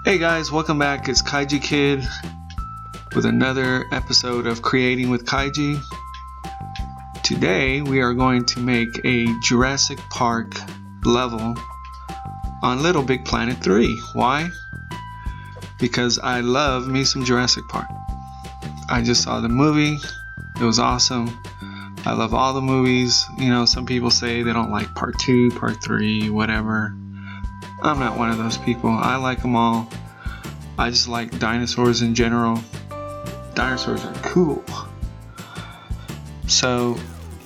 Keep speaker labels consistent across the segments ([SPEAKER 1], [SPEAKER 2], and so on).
[SPEAKER 1] Hey guys, welcome back. It's Kaiji Kid with another episode of Creating with Kaiji. Today we are going to make a Jurassic Park level on Little Big Planet 3. Why? Because I love me some Jurassic Park. I just saw the movie. It was awesome. I love all the movies. You know, some people say they don't like part 2, part 3, whatever. I'm not one of those people. I like them all. I just like dinosaurs in general. Dinosaurs are cool. So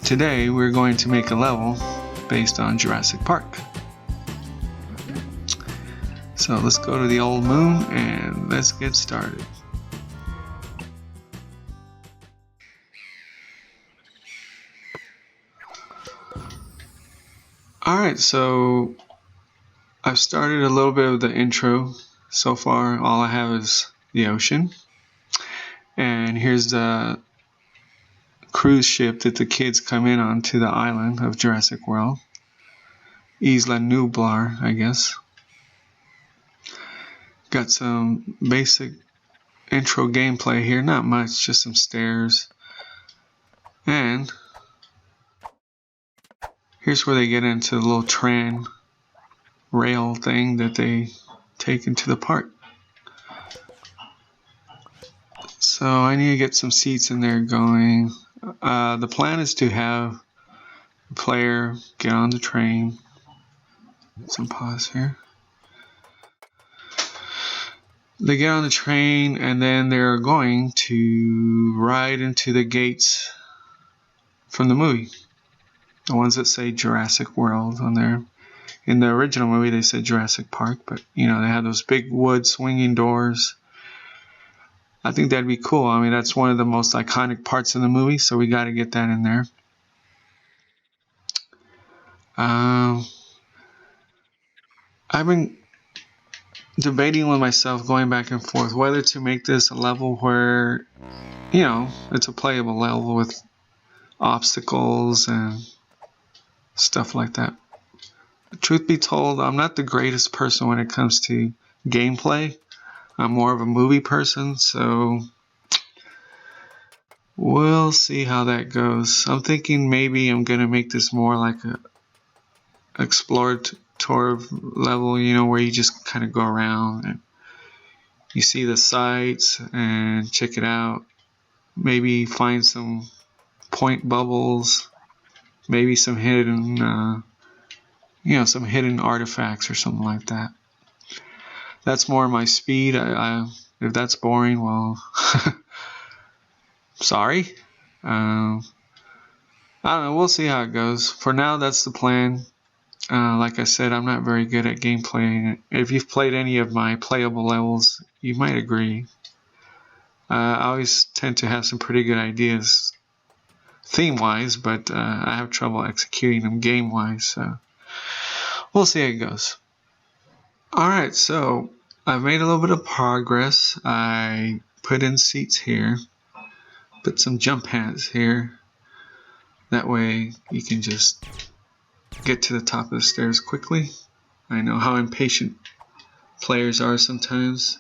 [SPEAKER 1] today we're going to make a level based on Jurassic Park. So let's go to the old moon and let's get started. Alright, so I've started a little bit of the intro. So far all I have is the ocean. And here's the cruise ship that the kids come in on to the island of Jurassic World. Isla Nublar, I guess. Got some basic intro gameplay here. Not much, just some stairs. And here's where they get into the little tram rail thing that they take into the park. So I need to get some seats in there going. The plan is to have the player get on the train. Some pause here. They get on the train and then they're going to ride into the gates from the movie. The ones that say Jurassic World on there. In the original movie they said Jurassic Park, but you know, they have those big wood swinging doors. I think that'd be cool. I mean, that's one of the most iconic parts of the movie, so we got to get that in there. I've been debating with myself, going back and forth, whether to make this a level where, you know, it's a playable level with obstacles and stuff like that. Truth be told, I'm not the greatest person when it comes to gameplay. I'm more of a movie person, so we'll see how that goes. I'm thinking maybe I'm going to make this more like a exploratory level, you know, where you just kind of go around and you see the sights and check it out. Maybe find some point bubbles, maybe some hidden, some hidden artifacts or something like that. That's more my speed. If that's boring, well, sorry. I don't know. We'll see how it goes. For now, that's the plan. Like I said, I'm not very good at gameplay. If you've played any of my playable levels, you might agree. I always tend to have some pretty good ideas theme-wise, but I have trouble executing them game-wise. So we'll see how it goes. Alright, so I've made a little bit of progress. I put in seats here, put some jump pads here. That way you can just get to the top of the stairs quickly. I know how impatient players are sometimes.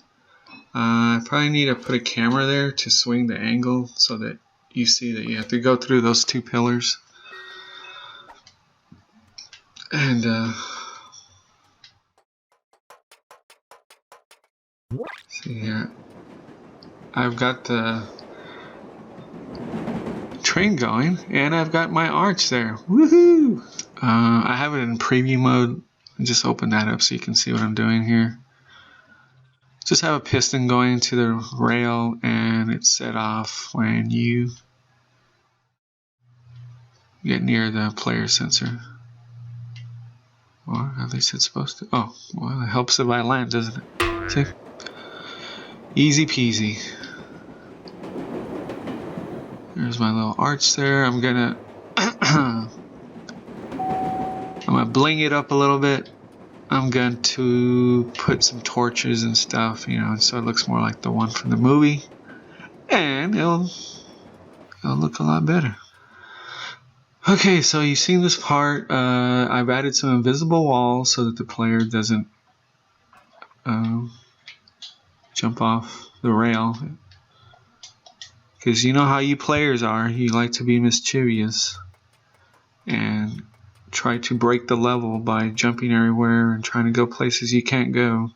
[SPEAKER 1] I probably need to put a camera there to swing the angle so that you see that you have to go through those two pillars. And see here, I've got the train going and I've got my arch there. Woohoo! I have it in preview mode. Just open that up so you can see what I'm doing here. Just have a piston going to the rail and it's set off when you get near the player sensor. Or at least it's supposed to. Oh, well, it helps if I land, doesn't it? See? Easy peasy. There's my little arch there. I'm gonna bling it up a little bit. I'm going to put some torches and stuff, you know, so it looks more like the one from the movie. And it'll look a lot better. Okay, so you've seen this part. I've added some invisible walls so that the player doesn't jump off the rail. Because you know how you players are, you like to be mischievous and try to break the level by jumping everywhere and trying to go places you can't go.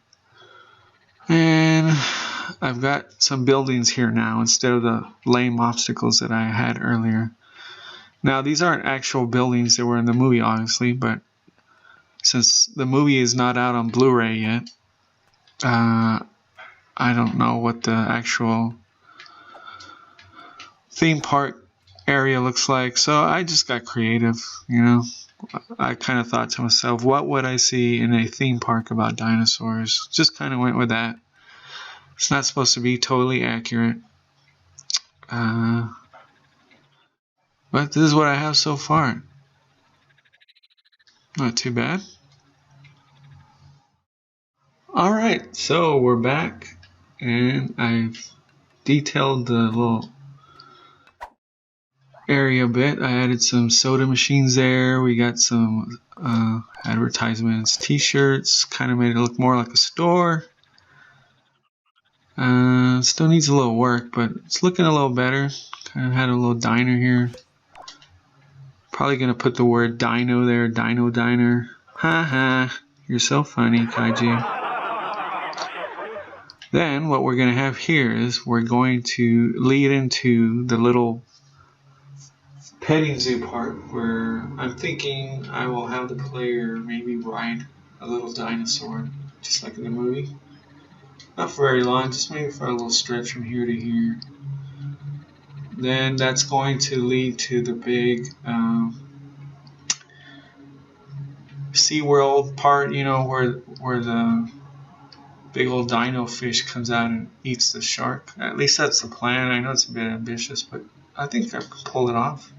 [SPEAKER 1] And I've got some buildings here now instead of the lame obstacles that I had earlier. Now these aren't actual buildings that were in the movie, obviously, but since the movie is not out on Blu-ray yet, I don't know what the actual theme park area looks like, so I just got creative, you know. I kind of thought to myself, what would I see in a theme park about dinosaurs? Just kind of went with that. It's not supposed to be totally accurate, but this is what I have so far. Not too bad. Alright, so we're back, and I've detailed the little area a bit. I added some soda machines there. We got some advertisements, t-shirts, kind of made it look more like a store. Still needs a little work, but it's looking a little better. Kind of had a little diner here. Probably gonna put the word dino there, dino diner. Haha, you're so funny, Kaiju. Then what we're gonna have here is we're going to lead into the little petting zoo part where I'm thinking I will have the player maybe ride a little dinosaur, just like in the movie. Not for very long, just maybe for a little stretch from here to here. Then that's going to lead to the big SeaWorld part, you know, where the big old dino fish comes out and eats the shark. At least that's the plan. I know it's a bit ambitious, but I think I can pull it off.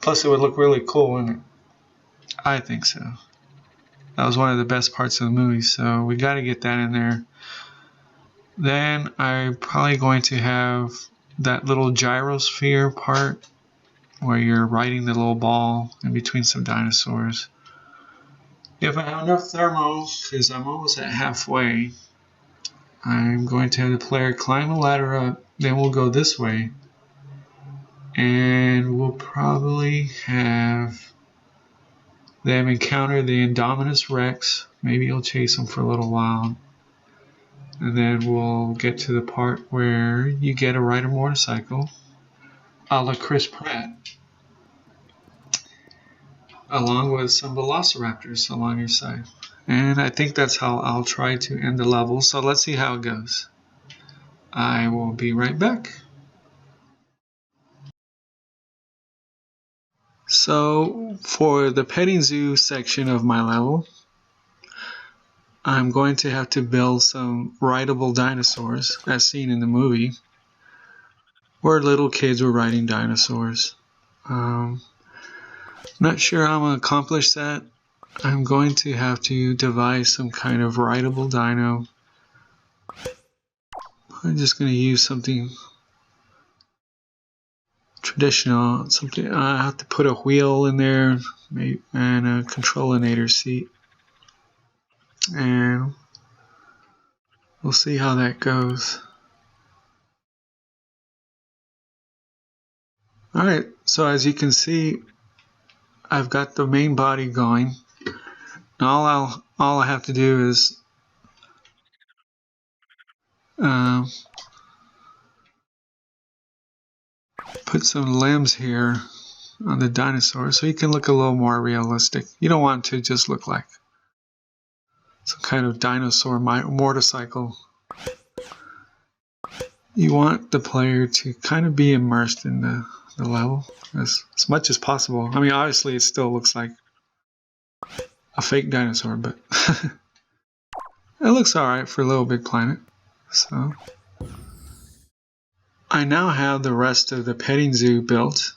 [SPEAKER 1] Plus, it would look really cool, wouldn't it? I think so. That was one of the best parts of the movie, so we got to get that in there. Then I'm probably going to have that little gyrosphere part where you're riding the little ball in between some dinosaurs. If I have enough thermo, because I'm almost at halfway, I'm going to have the player climb a ladder up, then we'll go this way. And we'll probably have them encounter the Indominus Rex. Maybe you'll chase them for a little while. And then we'll get to the part where you get to ride a motorcycle, a la Chris Pratt, along with some velociraptors along your side. And I think that's how I'll try to end the level. So let's see how it goes. I will be right back. So for the petting zoo section of my level, I'm going to have to build some rideable dinosaurs as seen in the movie where little kids were riding dinosaurs. Not sure how I'm going to accomplish that. I'm going to have to devise some kind of rideable dino. I'm just going to use something traditional. Something I have to put a wheel in there and a controlinator seat. And we'll see how that goes. Alright, so as you can see, I've got the main body going. Now all I have to do is put some limbs here on the dinosaur so he can look a little more realistic. You don't want to just look like some kind of dinosaur motorcycle. You want the player to kind of be immersed in the level as much as possible. I mean, obviously it still looks like a fake dinosaur, but it looks alright for Little Big Planet. So I now have the rest of the petting zoo built.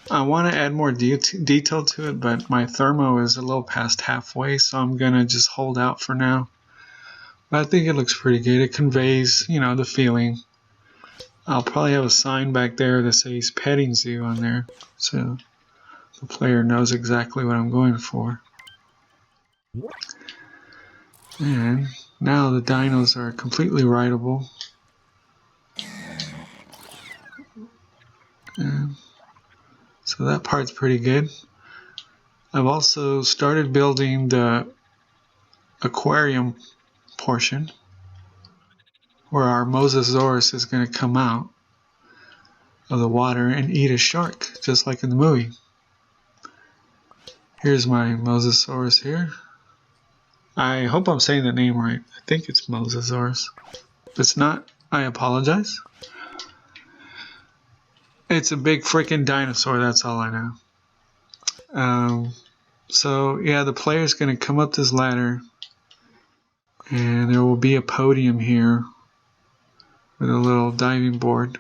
[SPEAKER 1] I want to add more detail to it, but my thermo is a little past halfway, so I'm going to just hold out for now. But I think it looks pretty good. It conveys, you know, the feeling. I'll probably have a sign back there that says petting zoo on there, so the player knows exactly what I'm going for. And now the dinos are completely rideable. And so that part's pretty good. I've also started building the aquarium portion where our Mosasaurus is going to come out of the water and eat a shark, just like in the movie. Here's my Mosasaurus here. I hope I'm saying the name right. I think it's Mosasaurus. If it's not, I apologize. It's a big freaking dinosaur, that's all I know. So yeah, the player's going to come up this ladder, and there will be a podium here with a little diving board.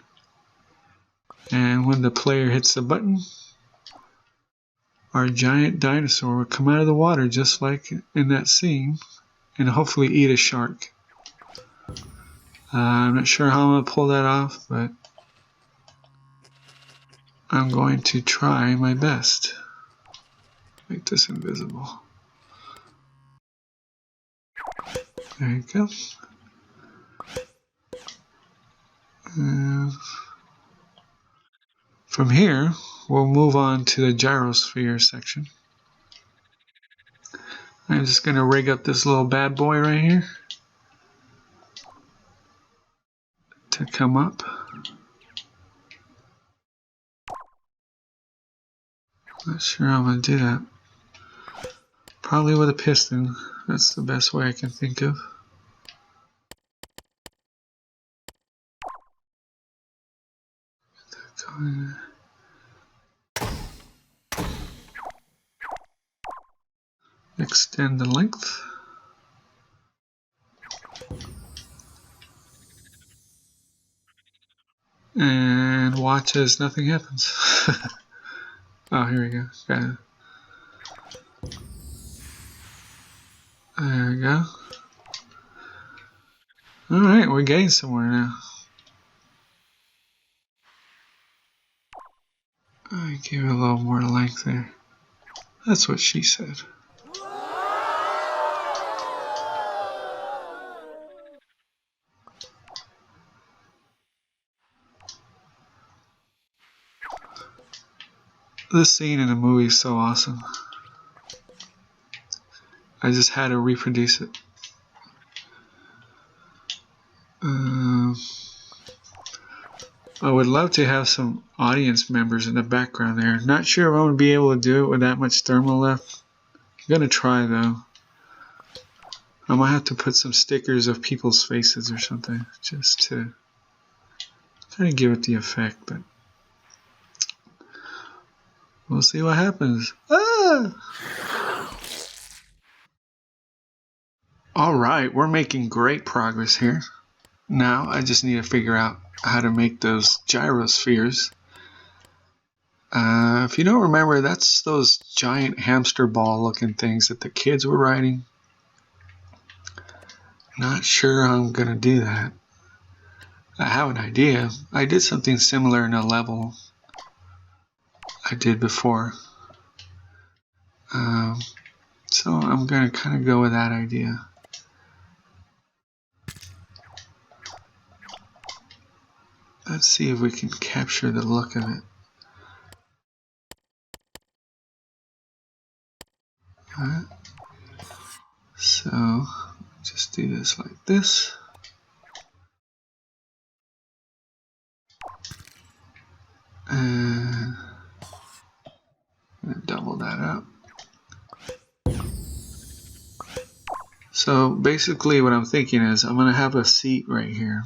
[SPEAKER 1] And when the player hits the button, our giant dinosaur will come out of the water just like in that scene and hopefully eat a shark. I'm not sure how I'm going to pull that off, but I'm going to try my best. Make this invisible. There you go. And from here, we'll move on to the gyrosphere section. I'm just going to rig up this little bad boy right here to come up. Not sure how I'm going to do that. Probably with a piston. That's the best way I can think of. Extend the length. And watch as nothing happens. Oh, here we go. Got it. There we go. Alright, we're getting somewhere now. I give it a little more length there. That's what she said. This scene in the movie is so awesome. I just had to reproduce it. I would love to have some audience members in the background there. Not sure if I'm going to be able to do it with that much thermal left. I'm going to try though. I might have to put some stickers of people's faces or something just to kind of give it the effect, but we'll see what happens. Ah! Alright, we're making great progress here. Now I just need to figure out how to make those gyrospheres. If you don't remember, that's those giant hamster ball looking things that the kids were riding. Not sure how I'm going to do that. I have an idea. I did something similar in a level I did before. So I'm going to kind of go with that idea. Let's see if we can capture the look of it. Alright. So just do this like this. And I'm going to double that up. So basically what I'm thinking is I'm going to have a seat right here.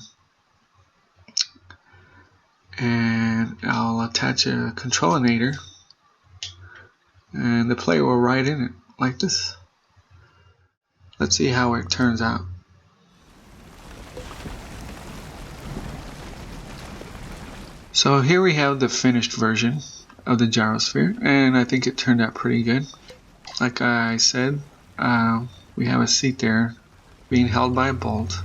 [SPEAKER 1] And I'll attach a controlinator. And the player will ride in it like this. Let's see how it turns out. So here we have the finished version of the gyrosphere, and I think it turned out pretty good. Like I said, we have a seat there being held by a bolt.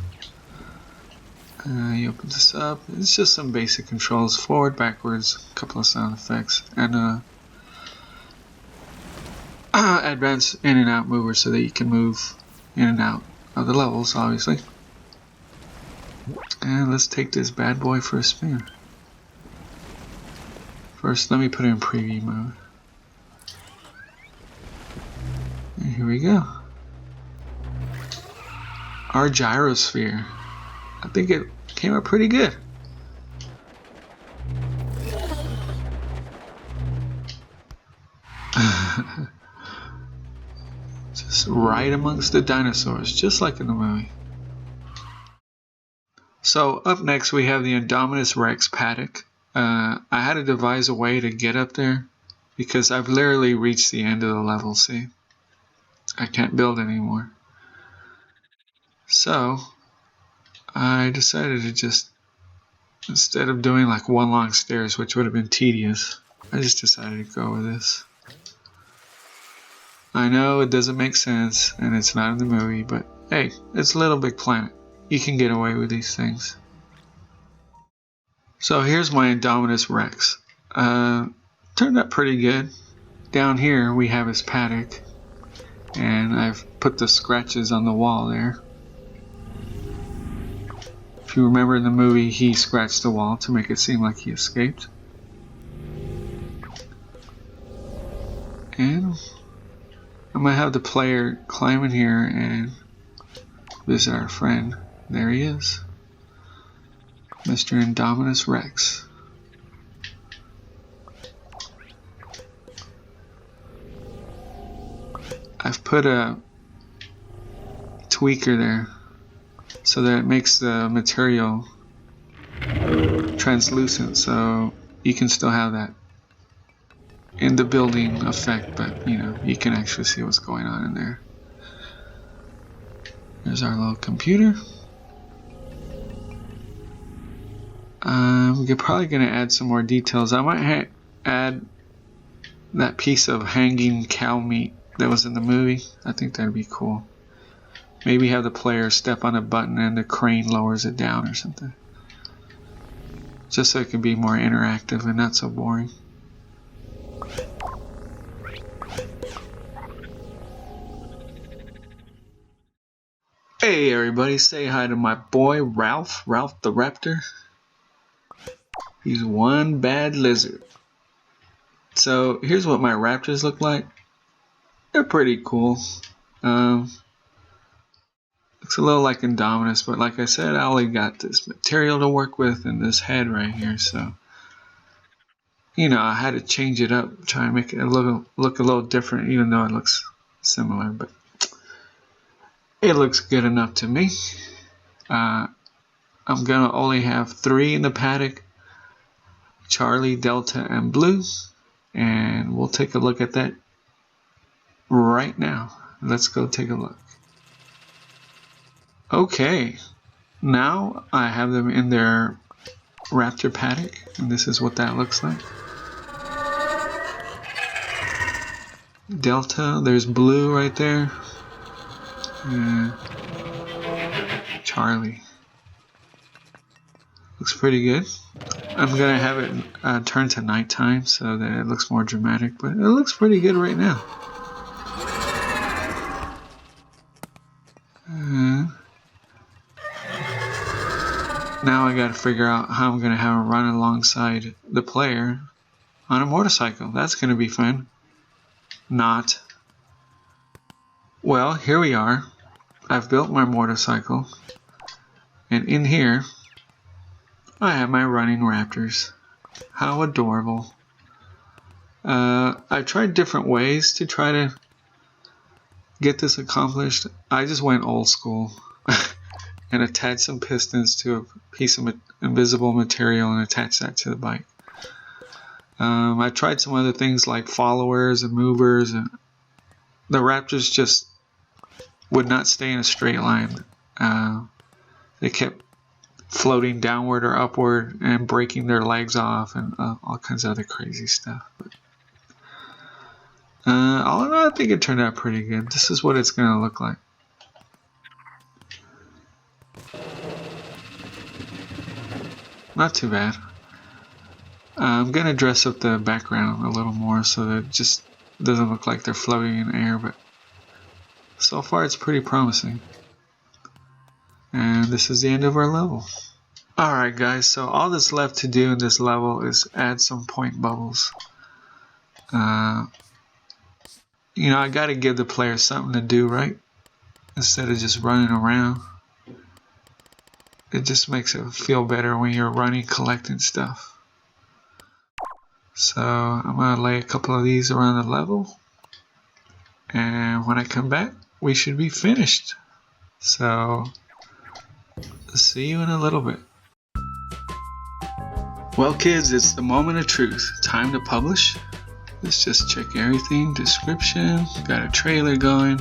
[SPEAKER 1] You open this up. It's just some basic controls: forward, backwards, a couple of sound effects, and advanced in and out mover so that you can move in and out of the levels, obviously. And let's take this bad boy for a spin. First, let me put it in preview mode. And here we go. Our gyrosphere. I think it came out pretty good. Just right amongst the dinosaurs, just like in the movie. So up next we have the Indominus Rex paddock. I had to devise a way to get up there because I've literally reached the end of the level, see? I can't build anymore. So I decided to just, instead of doing like one long stairs, which would have been tedious, I just decided to go with this. I know it doesn't make sense and it's not in the movie, but hey, it's Little Big Planet. You can get away with these things. So here's my Indominus Rex. Turned out pretty good. Down here we have his paddock, and I've put the scratches on the wall there. If you remember in the movie, he scratched the wall to make it seem like he escaped. And I'm going to have the player climb in here and visit our friend. There he is. Mr. Indominus Rex. I've put a tweaker there so that it makes the material translucent, so you can still have that in the building effect, but you know, you can actually see what's going on in there. There's our little computer. We're probably going to add some more details. I might add that piece of hanging cow meat that was in the movie. I think that'd be cool. Maybe have the player step on a button and the crane lowers it down or something. Just so it can be more interactive and not so boring. Hey everybody, say hi to my boy Ralph the Raptor. He's one bad lizard. So here's what my raptors look like. They're pretty cool. Looks a little like Indominus, but like I said, I only got this material to work with and this head right here, so you know, I had to change it up, try and make it look a little different, even though it looks similar, but it looks good enough to me. I'm gonna only have 3 in the paddock: Charlie, Delta, and Blue, and we'll take a look at that right now. Let's go take a look. Okay, now I have them in their Raptor paddock, and this is what that looks like. Delta, there's Blue right there, and Charlie. Looks pretty good. I'm gonna have it turn to nighttime so that it looks more dramatic, but it looks pretty good right now. Now I gotta figure out how I'm gonna have him run alongside the player on a motorcycle. That's gonna be fun. Not. Well, here we are. I've built my motorcycle, and in here I have my running raptors. How adorable. I tried different ways to try to get this accomplished. I just went old school and attached some pistons to a piece of invisible material and attached that to the bike. I tried some other things like followers and movers, and the raptors just would not stay in a straight line. They kept floating downward or upward and breaking their legs off and all kinds of other crazy stuff. But all in all, I think it turned out pretty good. This is what it's going to look like. Not too bad. I'm going to dress up the background a little more so that it just doesn't look like they're floating in air, but so far it's pretty promising. And this is the end of our level. Alright guys, so all that's left to do in this level is add some point bubbles. You know, I gotta give the player something to do, right? Instead of just running around. It just makes it feel better when you're running, collecting stuff. So I'm gonna lay a couple of these around the level. And when I come back, we should be finished. So, see you in a little bit. Well kids, it's the moment of truth. Time to publish. Let's just check everything. Description, got a trailer going.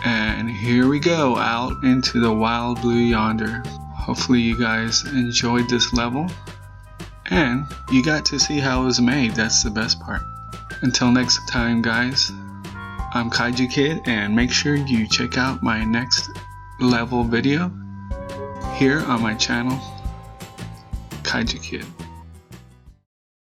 [SPEAKER 1] And here we go, out into the wild blue yonder. Hopefully you guys enjoyed this level. And you got to see how it was made, that's the best part. Until next time guys, I'm Kaiju Kid, and make sure you check out my next level video here on my channel, Kaiju Kid.